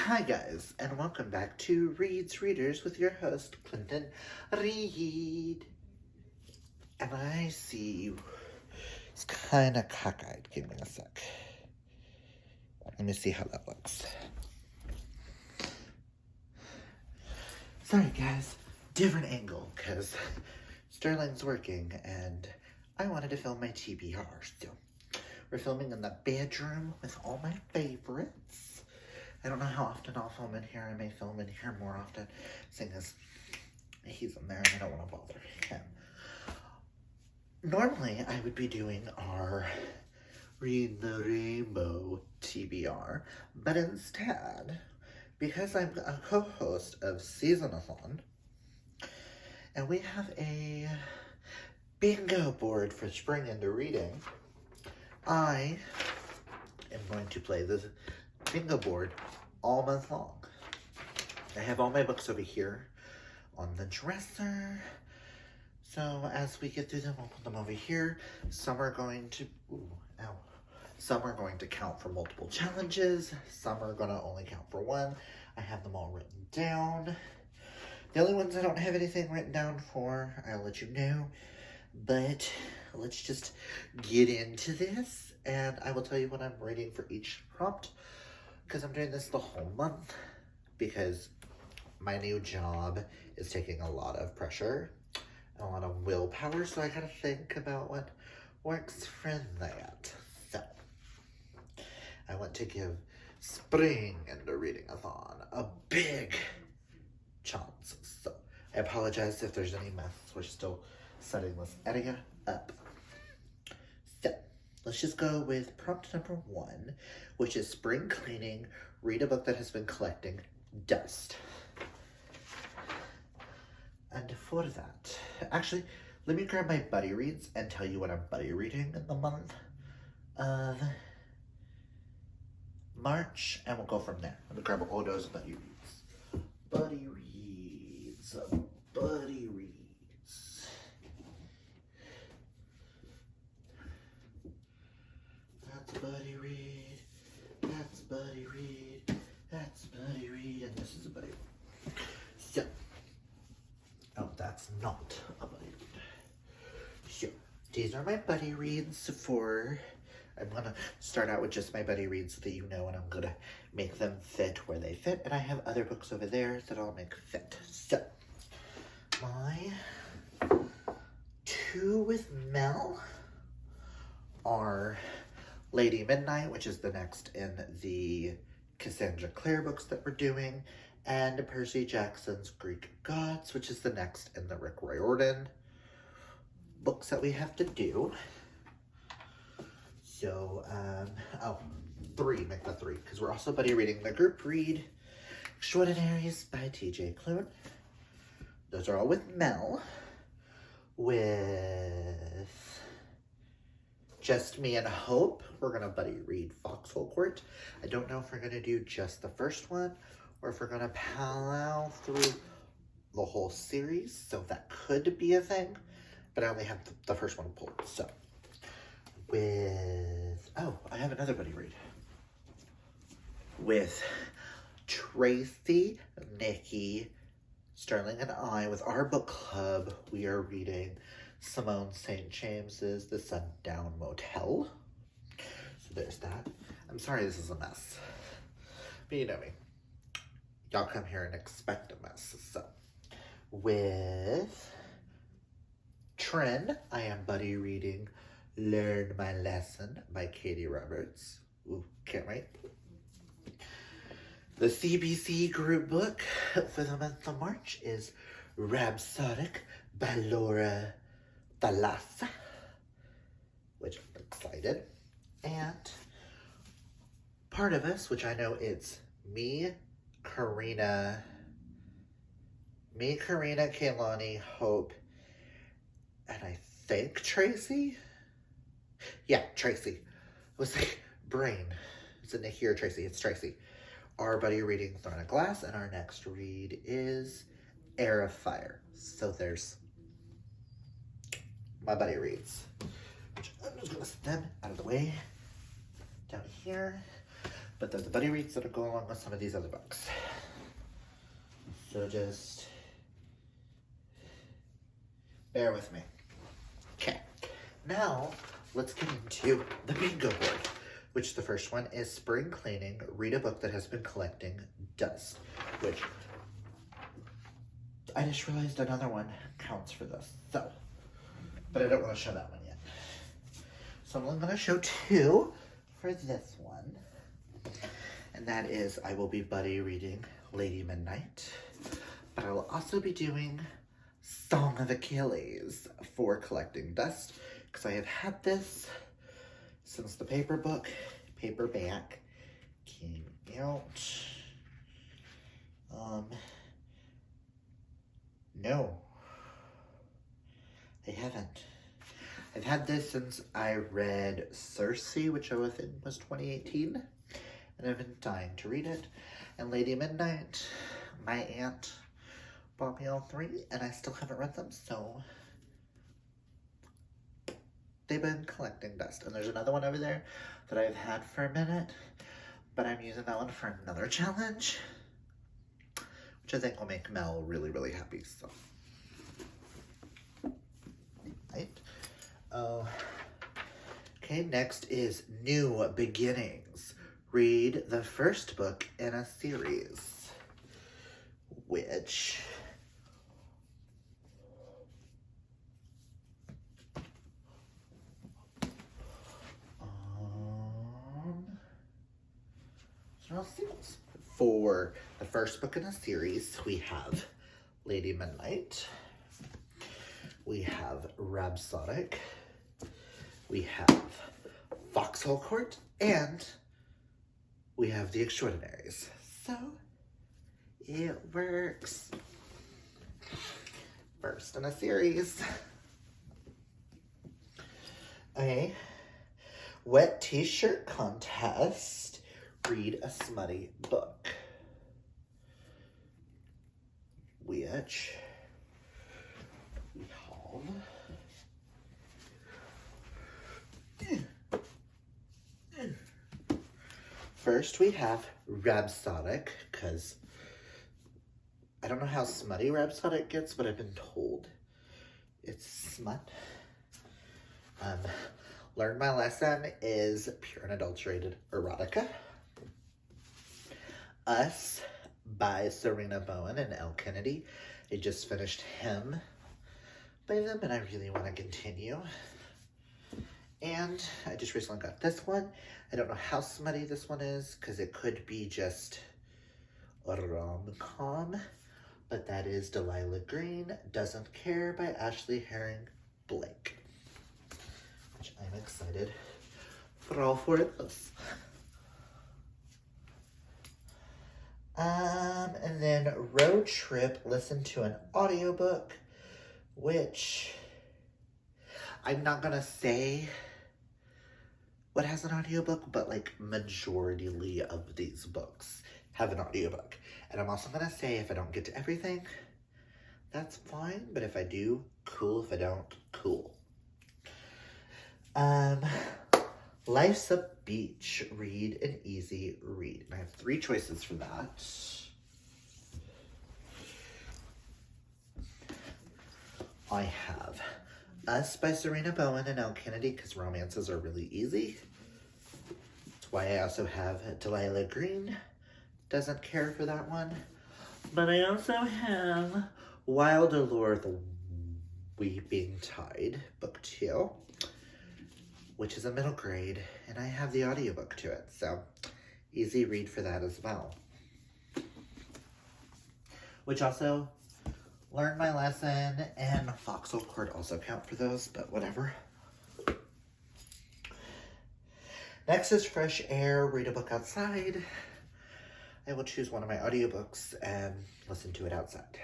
Hi guys, and welcome back to Reed's Readers with your host, Clinton Reed. And I see you. It's kind of cockeyed. Give me a sec. Let me see how that looks. Sorry guys, different angle, because Sterling's working, and I wanted to film my TBR, so we're filming in the bedroom with all my favorites. I don't know how often I'll film in here. I may film in here more often, seeing as he's in there and I don't want to bother him. Normally, I would be doing our Read the Rainbow TBR, but instead, because I'm a co-host of Seasonathon, and we have a bingo board for spring into reading, I am going to play the bingo board all month long. I have all my books over here on the dresser. So as we get through them, I'll put them over here. Some are going to, some are going to count for multiple challenges. Some are going to only count for one. I have them all written down. The only ones I don't have anything written down for, I'll let you know. But let's just get into this, and I will tell you what I'm reading for each prompt, because I'm doing this the whole month, because my new job is taking a lot of pressure and a lot of willpower, so I gotta think about what works for that. So, I want to give spring and the Readingathon a big chance. So, I apologize if there's any mess. We're still setting this area up. So, let's just go with prompt number 1, which is spring cleaning. Read a book that has been collecting dust. And for that, actually, let me grab my buddy reads and tell you what I'm buddy reading in the month of March, and we'll go from there. Let me grab Odo's buddy reads. Buddy reads. Buddy reads. That's buddy read. That's buddy read. That's buddy read. And this is a buddy read. So, oh, that's not a buddy read. So, these are my buddy reads for, I'm gonna start out with just my buddy reads so that you know, and I'm gonna make them fit where they fit. And I have other books over there that I'll make fit. So, my 2 with Mel are Lady Midnight, which is the next in the Cassandra Clare books that we're doing, and Percy Jackson's Greek Gods, which is the next in the Rick Riordan books that we have to do. So, 3, make that 3, because we're also buddy reading the group read Extraordinaries by TJ Klune. Those are all with Mel. With just me and Hope, we're gonna buddy read Foxhole Court. I don't know if we're gonna do just the first one, or if we're gonna plow through the whole series, so that could be a thing, but I only have the first one pulled. So, with, I have another buddy read. With Tracy, Nikki, Sterling, and I, with our book club, we are reading Simone St. James's The Sundown Motel. So there's that. I'm sorry this is a mess, but you know me. Y'all come here and expect a mess. So, with Trin, I am buddy reading Learn My Lesson by Katie Roberts. Ooh, can't wait. The CBC group book for the month of March is Rhapsodic by Laura Thalassa, which I'm excited. And Part of Us, which I know it's me, Karina, Kaylani, Hope, and I think Tracy? Yeah, Tracy. It was like brain. Is it Nikki or Tracy? It's Tracy. Our buddy reading Throne of Glass, and our next read is Air of Fire. So there's my buddy reads, which I'm just gonna set them out of the way down here. but they're the buddy reads that go along with some of these other books. So just bear with me. Okay, now let's get into the bingo board, which the first one is Spring Cleaning, Read a Book That Has Been Collecting Dust, which I just realized another one counts for this. So, but I don't want to show that one yet. So I'm only going to show two for this one. And that is, I will be buddy reading Lady Midnight, but I will also be doing Song of Achilles for collecting dust, because I have had this since the paperback came out. No, I haven't. I've had this since I read Circe, which I think was 2018, and I've been dying to read it. And Lady Midnight, my aunt bought me all three, and I still haven't read them, so they've been collecting dust. And there's another one over there that I've had for a minute, but I'm using that one for another challenge, which I think will make Mel really, really happy, so. Right? Okay, next is New Beginnings. Read the first book in a series, which sequels. For the first book in a series, we have Lady Midnight, we have Rhapsodic, we have Foxhole Court, and we have The Extraordinaries. So, it works. First in a series. Okay. Wet T-shirt contest. Read a smutty book. Which we have. First we have Rhapsodic, because I don't know how smutty Rhapsodic gets, but I've been told it's smut. Learn My Lesson is pure and adulterated erotica. Us by Serena Bowen and Elle Kennedy. I just finished Him by them, and I really want to continue. And I just recently got this one. I don't know how smutty this one is, because it could be just a rom-com, but that is Delilah Green, Doesn't Care by Ashley Herring Blake, which I'm excited for all four of those. And then Road Trip, listen to an audiobook, which I'm not gonna say what has an audiobook, but like majority of these books have an audiobook. And I'm also gonna say if I don't get to everything, that's fine, but if I do, cool. If I don't, cool. Life's a Beach, read an easy read. And I have three choices for that. I have Us by Serena Bowen and Elle Kennedy, because romances are really easy. That's why I also have Delilah Green, Doesn't Care for that one. But I also have Wild Allure, The Weeping Tide, book 2, which is a middle grade, and I have the audiobook to it, so easy read for that as well. Which also, Learn My Lesson and Foxhole Court also count for those, but whatever. Next is Fresh Air, read a book outside. I will choose one of my audiobooks and listen to it outside.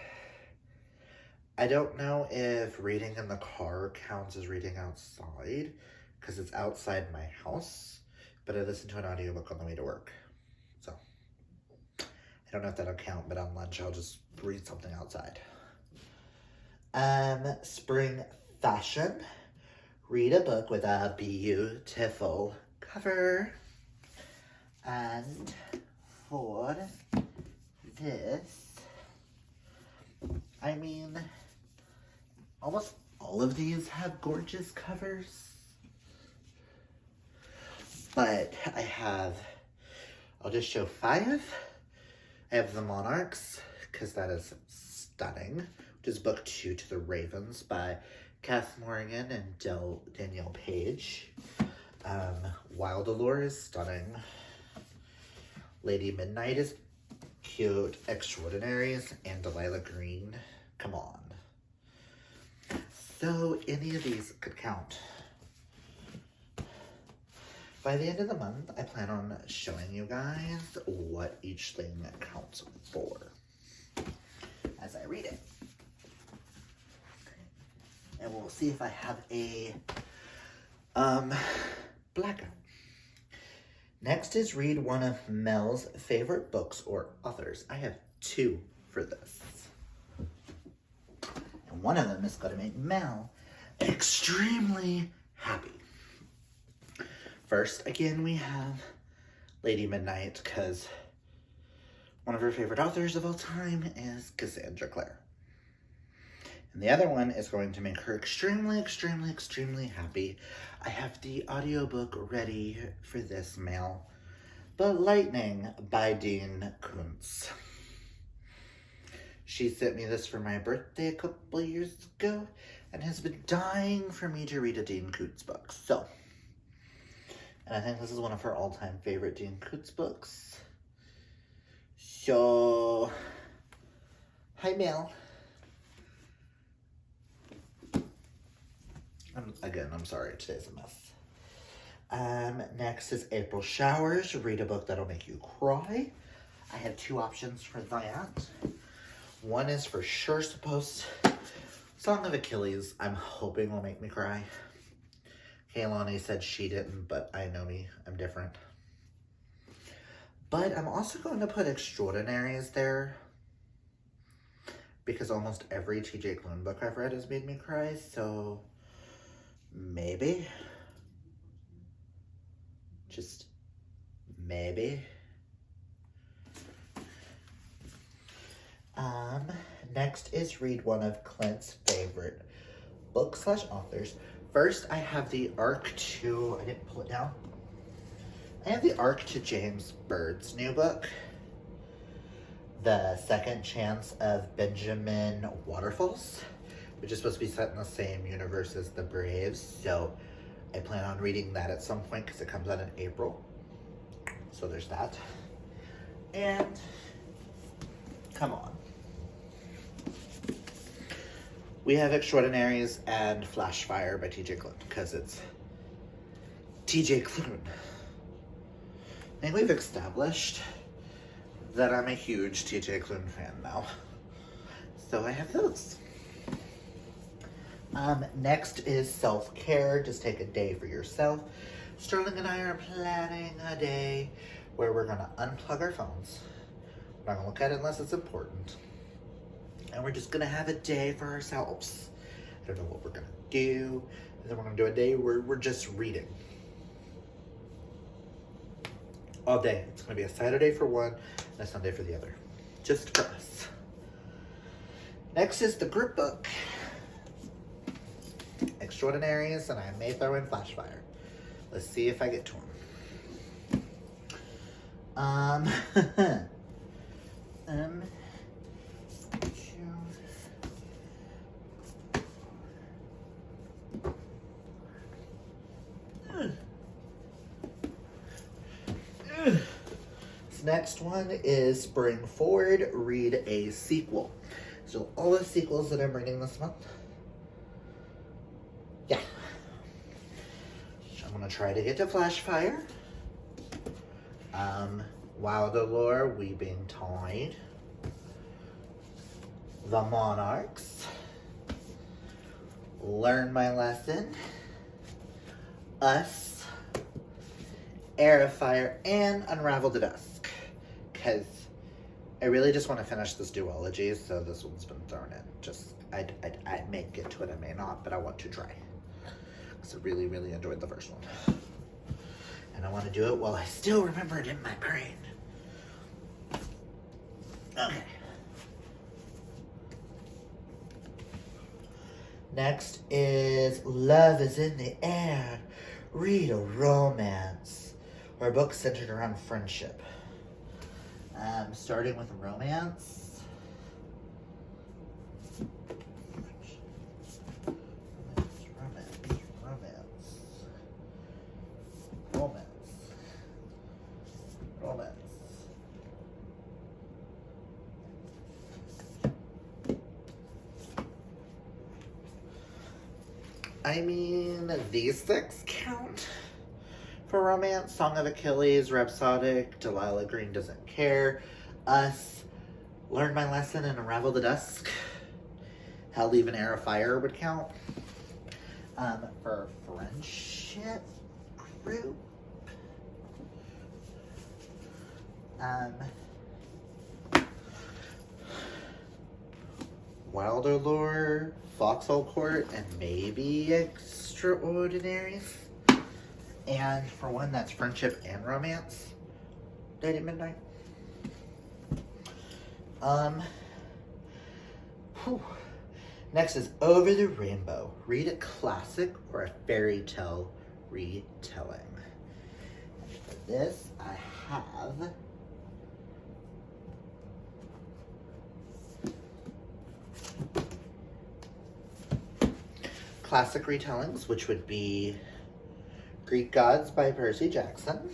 I don't know if reading in the car counts as reading outside, because it's outside my house, but I listen to an audiobook on the way to work. So, I don't know if that'll count, but on lunch I'll just read something outside. Spring Fashion. Read a book with a beautiful cover. And for this, I mean, almost all of these have gorgeous covers. But I'll just show 5. I have The Monarchs, because that is stunning, which is book 2 to the Ravens by Kath Morgan and Danielle Page. Wild Allure is stunning. Lady Midnight is cute. Extraordinaries and Delilah Green. Come on. So any of these could count. By the end of the month, I plan on showing you guys what each thing counts for as I read it. And we'll see if I have a blackout. Next is read one of Mel's favorite books or authors. I have 2 for this. And one of them is going to make Mel extremely happy. First, again, we have Lady Midnight, because one of her favorite authors of all time is Cassandra Clare. And the other one is going to make her extremely, extremely, extremely happy. I have the audiobook ready for this mail. The Lightning by Dean Koontz. She sent me this for my birthday a couple of years ago and has been dying for me to read a Dean Koontz book. And I think this is one of her all-time favorite Dean Koontz books. So, hi Mel. I'm sorry, today's a mess. Next is April Showers. Read a book that'll make you cry. I have 2 options for that. One is for sure supposed Song of Achilles, I'm hoping will make me cry. Kaylani said she didn't, but I know me, I'm different. But I'm also going to put Extraordinaries there, because almost every TJ Klune book I've read has made me cry, so maybe. Just maybe. Next is read one of Clint's favorite books/authors. First, I have the arc to, I didn't pull it down. I have the arc to James Bird's new book, The Second Chance of Benjamin Waterfalls, which is supposed to be set in the same universe as The Braves. So I plan on reading that at some point because it comes out in April. So there's that. And come on. We have Extraordinaries and Flashfire by TJ Klune, because it's TJ Klune. And we've established that I'm a huge TJ Klune fan now. So I have those. Next is self-care. Just take a day for yourself. Sterling and I are planning a day where we're gonna unplug our phones. We're not gonna look at it unless it's important. And we're just gonna have a day for ourselves. I don't know what we're gonna do. And then we're gonna do a day where we're just reading. All day. It's gonna be a Saturday for one and a Sunday for the other. Just for us. Next is the group book. Extraordinaries, and I may throw in Flashfire. Let's see if I get to them. This next one is Spring Forward, read a sequel. So all the sequels that I'm reading this month. Yeah. So I'm gonna try to get to Flashfire. Wild Allure, Weeping Tide. The Monarchs. Learn My Lesson. Us. Air of Fire, and Unravel the Dusk. Because I really just want to finish this duology, so this one's been thrown in. Just, I may get to it, I may not, but I want to try. Because I really, really enjoyed the first one. And I want to do it while I still remember it in my brain. Okay. Next is Love is in the Air. Read a romance. Or a book centered around friendship. Starting with romance. Romance. I mean, these 6 count for romance. Song of Achilles, Rhapsodic, Delilah Green Doesn't Care, Us, Learn My Lesson, and Unravel the Dusk. Hell, even Air of Fire would count. For friendship group, Wilder Lore, Foxhole Court, and maybe Extraordinaries. And for one that's friendship and romance, Date at Midnight. Next is Over the Rainbow. Read a classic or a fairy tale retelling. And for this, I have classic retellings, which would be Greek Gods by Percy Jackson,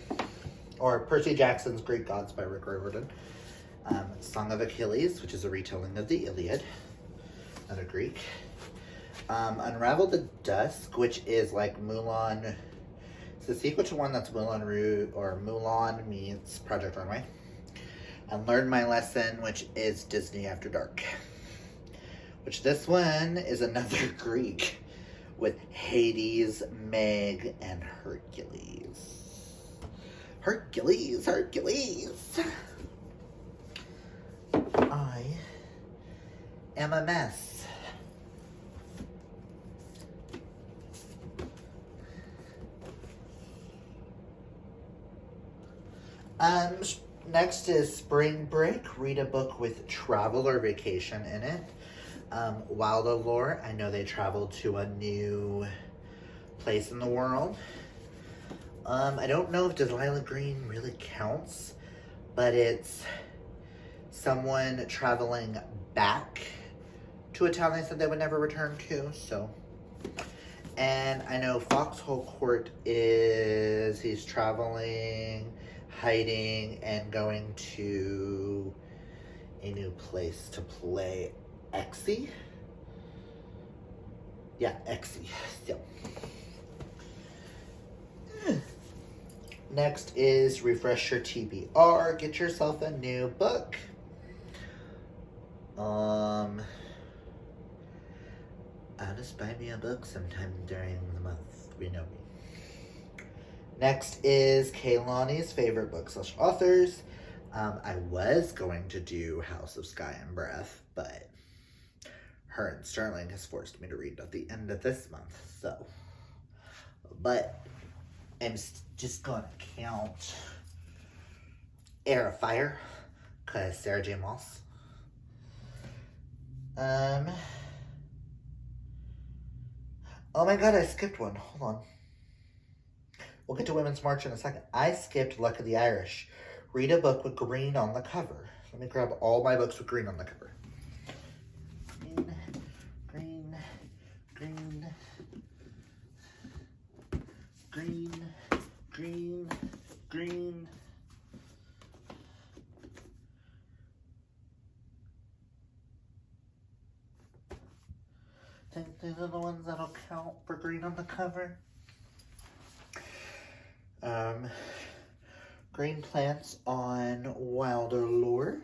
or Percy Jackson's Greek Gods by Rick Riordan. Song of Achilles, which is a retelling of the Iliad, another Greek. Unravel the Dusk, which is like Mulan. It's the sequel to one that's Moulin Rouge, or Mulan meets Project Runway. And Learn My Lesson, which is Disney After Dark. Which this one is another Greek with Hades, Meg, and Hercules. Hercules. I am a mess. Next is Spring Break. Read a book with travel or vacation in it. Wilder Lore. I know they traveled to a new place in the world. I don't know if Delilah Green really counts, but it's someone traveling back to a town they said they would never return to, so. And I know Foxhole Court is, he's traveling, hiding, and going to a new place to play Exy. Yeah, Exy. So. Next is refresh your TBR. Get yourself a new book. I'll just buy me a book sometime during the month. We know me. Next is Kaylani's favorite books/authors. I was going to do House of Sky and Breath, but her and Sterling has forced me to read at the end of this month, so. But I'm just gonna count Air of Fire, because Sarah J. Maas. Oh my god, I skipped one. Hold on. We'll get to Women's March in a second. I skipped Luck of the Irish. Read a book with green on the cover. Let me grab all my books with green on the cover. Green, green, green, green, green. Think these are the ones that'll count for green on the cover. Green plants on Wilder Lore.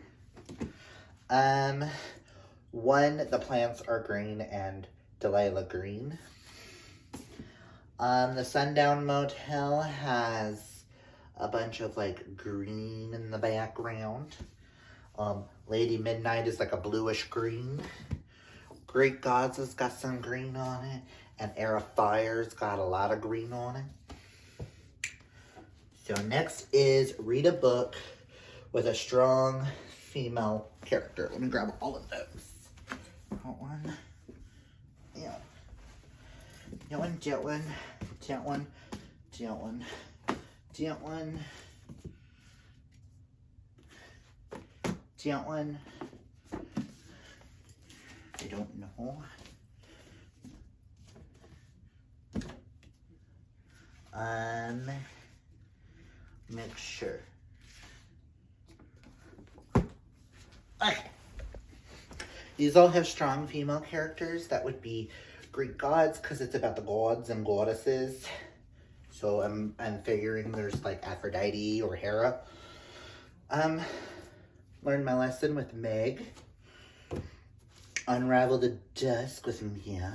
One, the plants are green and Delilah Green. The Sundown Motel has a bunch of like green in the background. Lady Midnight is like a bluish green. Greek Gods has got some green on it. And Air of Fire's got a lot of green on it. So next is read a book with a strong female character. Let me grab all of those. That one. Yeah. That one, that one, that one, that one, that one, that one. I don't know. Make sure. Okay. These all have strong female characters. That would be Greek gods, because it's about the gods and goddesses. So I'm figuring there's like Aphrodite or Hera. Learned my lesson with Meg. Unravel the Dusk with Mia.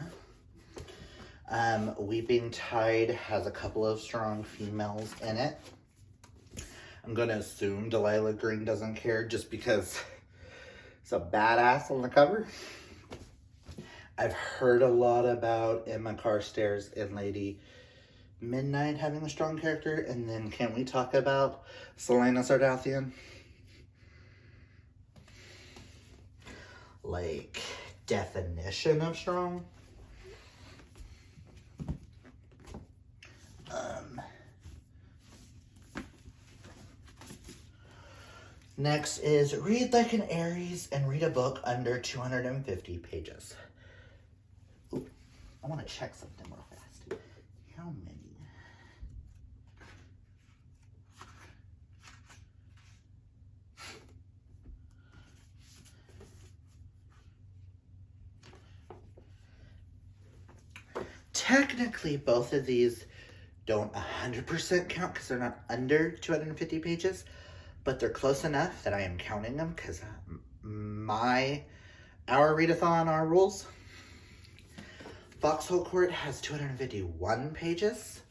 Weeping Tide has a couple of strong females in it. I'm gonna assume Delilah Green doesn't care just because it's a badass on the cover. I've heard a lot about Emma Carstairs and Lady Midnight having a strong character. And then can we talk about Selena Sardathian? Like, definition of strong. Next is read like an Aries and read a book under 250 pages. Ooh, I want to check something real fast. How many? Technically, both of these don't 100% count because they're not under 250 pages. But they're close enough that I am counting them because our readathon, our rules. Foxhole Court has 251 pages,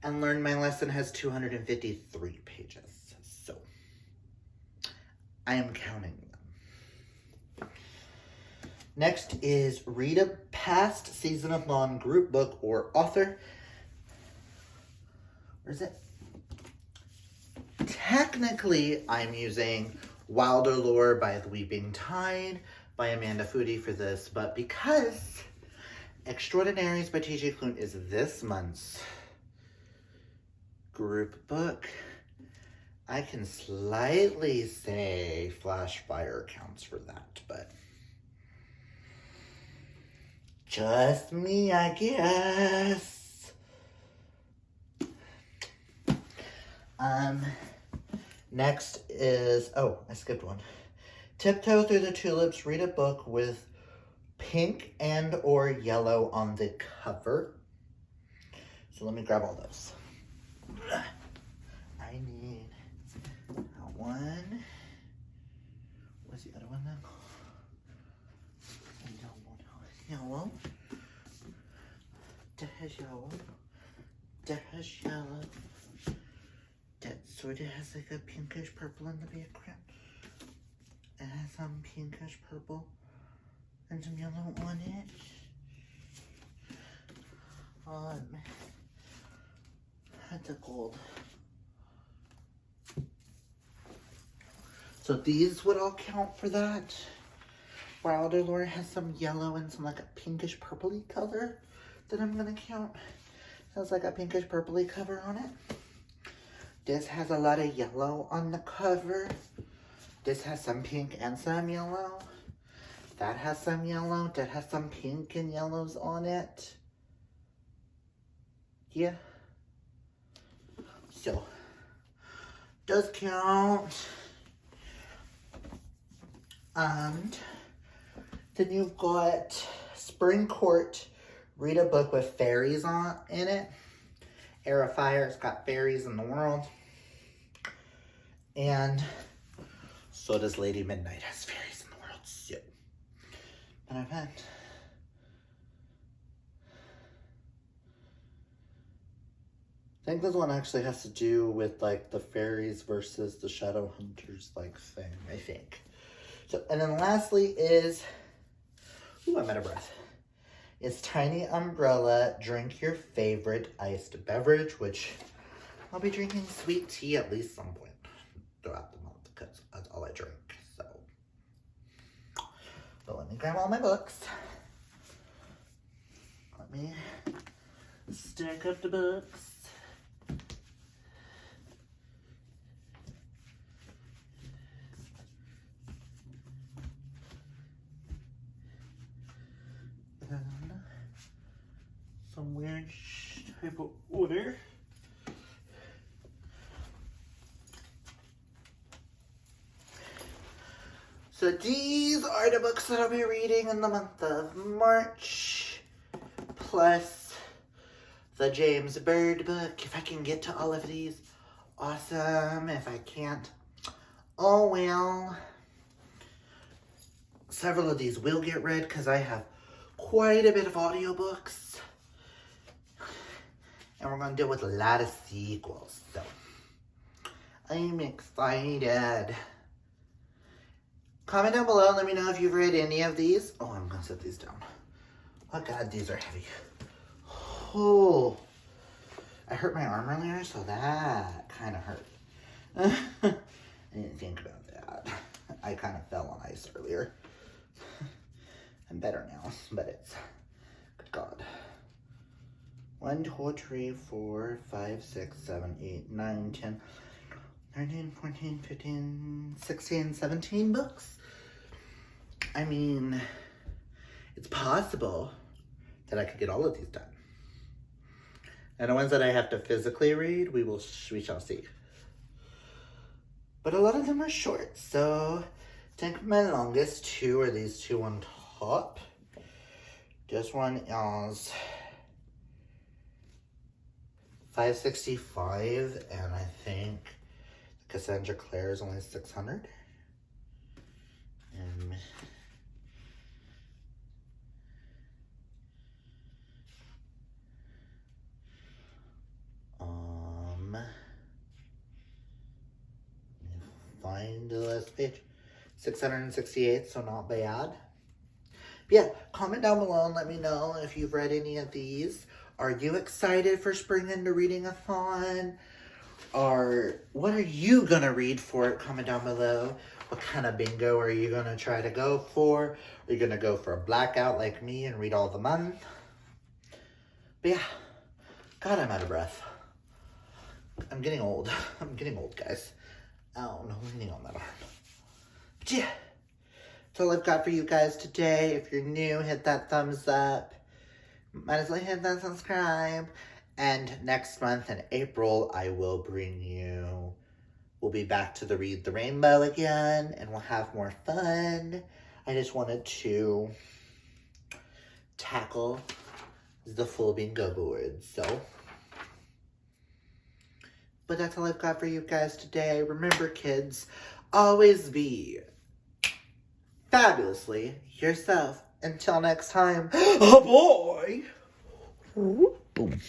and Learn My Lesson has 253 pages. So I am counting them. Next is read a past season-of-long group book or author. Where is it? Technically, I'm using Wilder Lore by The Weeping Tide by Amanda Foody for this, but because Extraordinaries by T.J. Klune is this month's group book, I can slightly say Flash Fire counts for that, but just me, I guess. Next is, oh, I skipped one. Tiptoe Through the Tulips, read a book with pink and or yellow on the cover. So let me grab all those. I need one. What's the other one then? Yellow. That has yellow. That has yellow. That sort of has like a pinkish purple in the background. It has some pinkish purple and some yellow on it. That's a gold. So these would all count for that. Wilder Lore has some yellow and some like a pinkish purpley color that I'm gonna count. Has like a pinkish purpley cover on it. This has a lot of yellow on the cover. This has some pink and some yellow. That has some yellow. That has some pink and yellows on it. Yeah. So, does count. And then you've got Spring Court, read a book with fairies in it. Air of Fire's got fairies in the world. And so does Lady Midnight has fairies in the world. So, and I've had. I think this one actually has to do with like the fairies versus the shadow hunters like thing, I think. So, and then lastly is, ooh, I'm out of breath. Is Tiny Umbrella, drink your favorite iced beverage, which I'll be drinking sweet tea at least some point throughout the month because that's all I drink. So, but let me grab all my books. Let me stack up the books. Some weird type of order. So these are the books that I'll be reading in the month of March, plus the James Byrd book. If I can get to all of these, awesome. If I can't, oh well. Several of these will get read because I have quite a bit of audiobooks. And we're going to deal with a lot of sequels. So, I'm excited. Comment down below and let me know if you've read any of these. Oh, I'm going to set these down. Oh, God, these are heavy. Oh, I hurt my arm earlier, so that kind of hurt. I didn't think about that. I kind of fell on ice earlier. I'm better now, but it's, good God. 1, 2, 3, 4, 5, 6, 7, 8, 9, 10, 13, 14, 15, 16, 17 books. I mean, it's possible that I could get all of these done. And the ones that I have to physically read, we shall see. But a lot of them are short, so I think my longest two are these two on top. This one is 565, and I think Cassandra Clare is only 600. And find the last page. 668, so not bad. But yeah, comment down below and let me know if you've read any of these. Are you excited for spring into Readingathon? Or what are you going to read for it? Comment down below. What kind of bingo are you going to try to go for? Are you going to go for a blackout like me and read all the month? But yeah, God, I'm out of breath. I'm getting old. I'm getting old, guys. Oh, no leaning on that arm. But yeah, that's all I've got for you guys today. If you're new, hit that thumbs up. Might as well hit that subscribe. And next month in April, I will bring you, we'll be back to the Read the Rainbow again, and we'll have more fun. I just wanted to tackle the full bingo board, so. But that's all I've got for you guys today. Remember, kids, always be fabulously yourself. Until next time, oh boy. Boom.